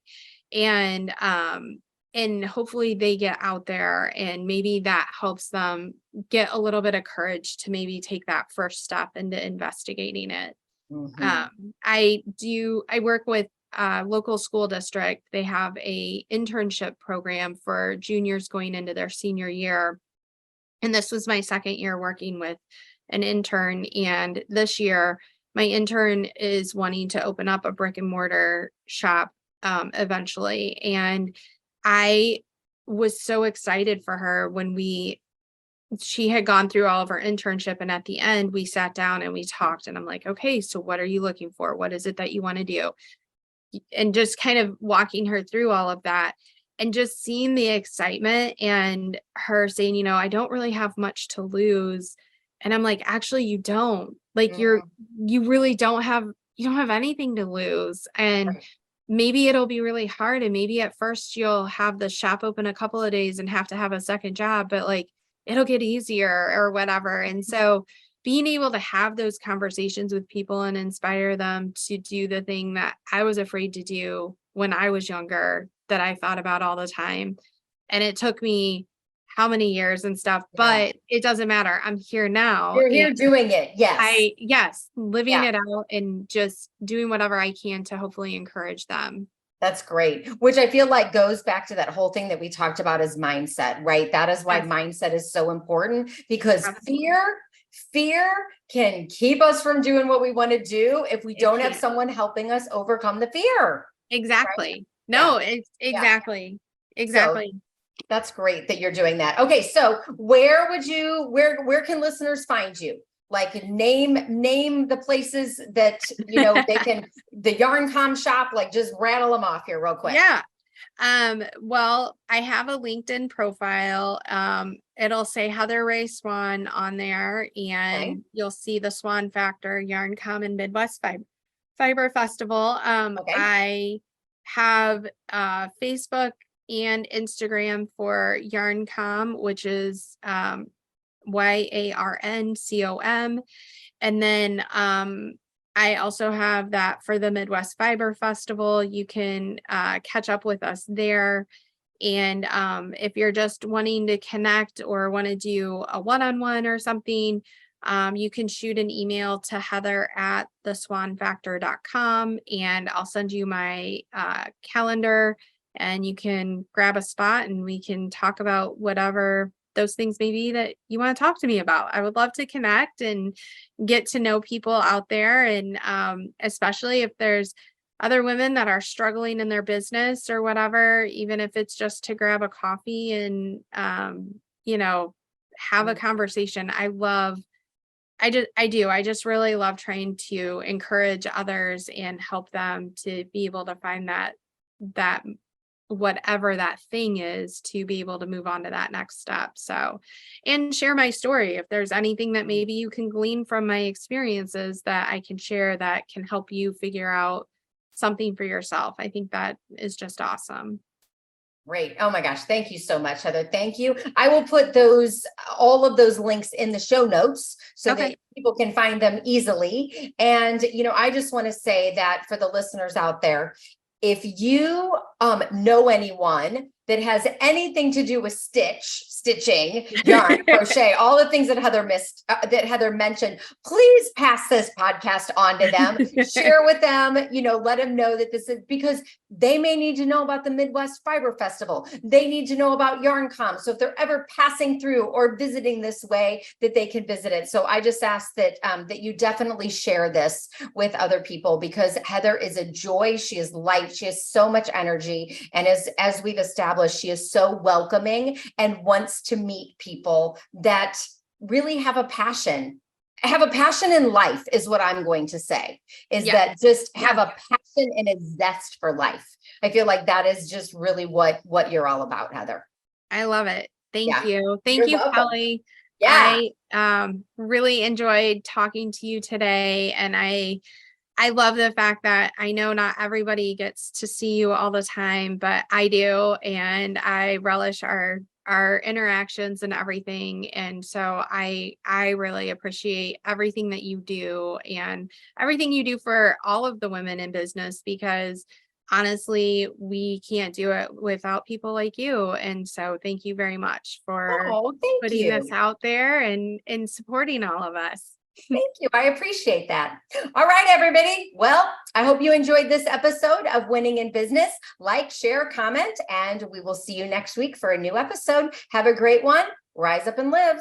And hopefully they get out there and maybe that helps them get a little bit of courage to maybe take that first step into investigating it. I work with a local school district. They have a internship program for juniors going into their senior year. And this was my second year working with an intern. And this year, my intern is wanting to open up a brick and mortar shop eventually. And I was so excited for her when she had gone through all of her internship. And at the end, we sat down and we talked. And I'm like, okay, so what are you looking for? What is it that you want to do? And just kind of walking her through all of that and just seeing the excitement and her saying, you know, I don't really have much to lose. And I'm like, actually, you don't. Like you really don't have, you don't have anything to lose. And maybe it'll be really hard. And maybe at first you'll have the shop open a couple of days and have to have a second job, but like it'll get easier or whatever. And so being able to have those conversations with people and inspire them to do the thing that I was afraid to do when I was younger, that I thought about all the time. And it took me how many years and stuff, but it doesn't matter. I'm here now. You're here doing it. Yes. Living it out and just doing whatever I can to hopefully encourage them. That's great. Which I feel like goes back to that whole thing that we talked about as mindset, right? That is why mindset is so important, because fear can keep us from doing what we want to do if we don't have someone helping us overcome the fear. Exactly. Right? No, it's exactly. So that's great that you're doing that. Okay. So where can listeners find you? Like name the places that, you know, they can, the Yarn Com shop, like just rattle them off here real quick. Yeah. Well, I have a LinkedIn profile. It'll say Heather Ray Swan on there, and you'll see the Swan Factor Yarn Com and Midwest Fiber Festival. I have Facebook and Instagram for YarnCom, which is YARNCOM. And then I also have that for the Midwest Fiber Festival. You can catch up with us there. And if you're just wanting to connect or want to do a one-on-one or something, you can shoot an email to heather@theswanfactor.com, and I'll send you my calendar, and you can grab a spot and we can talk about whatever those things may be that you want to talk to me about. I would love to connect and get to know people out there. And especially if there's other women that are struggling in their business or whatever, even if it's just to grab a coffee and, you know, have a conversation. I just really love trying to encourage others and help them to be able to find that whatever that thing is to be able to move on to that next step. So, and share my story. If there's anything that maybe you can glean from my experiences that I can share that can help you figure out something for yourself, I think that is just awesome. Great. Oh my gosh. Thank you so much, Heather. Thank you. I will put all of those links in the show notes so Okay. that people can find them easily. And, I just want to say that for the listeners out there, if you know anyone that has anything to do with stitching, yarn, crochet, all the things that Heather mentioned, please pass this podcast on to them, share with them, let them know that this is, because they may need to know about the Midwest Fiber Festival. They need to know about YarnCom. So if they're ever passing through or visiting this way, that they can visit it. So I just ask that you definitely share this with other people, because Heather is a joy. She is light. She has so much energy. And as we've established, she is so welcoming and wants to meet people that really have a passion in life, is what I'm going to say, is that just have a passion and a zest for life. I feel like that is just really what you're all about, Heather. I love it. Thank you. Thank You're you, welcome. Kelly. Yeah. I really enjoyed talking to you today. And I love the fact that I know not everybody gets to see you all the time, but I do. And I relish our interactions and everything. And so I really appreciate everything that you do and everything you do for all of the women in business, because honestly, we can't do it without people like you. And so thank you very much for putting this out there and supporting all of us. Thank you. I appreciate that. All right, everybody. Well, I hope you enjoyed this episode of Winning in Business. Like, share, comment, and we will see you next week for a new episode. Have a great one. Rise up and live.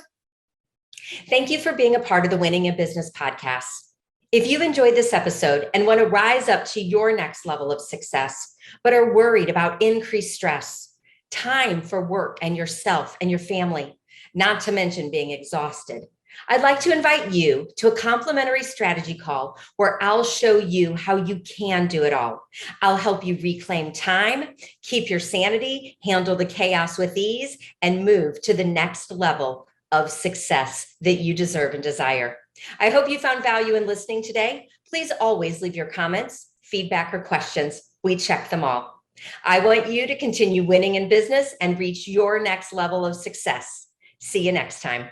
Thank you for being a part of the Winning in Business podcast. If you enjoyed this episode and want to rise up to your next level of success, but are worried about increased stress, time for work and yourself and your family, not to mention being exhausted, I'd like to invite you to a complimentary strategy call where I'll show you how you can do it all. I'll help you reclaim time, keep your sanity, handle the chaos with ease, and move to the next level of success that you deserve and desire. I hope you found value in listening today. Please always leave your comments, feedback, or questions. We check them all. I want you to continue winning in business and reach your next level of success. See you next time.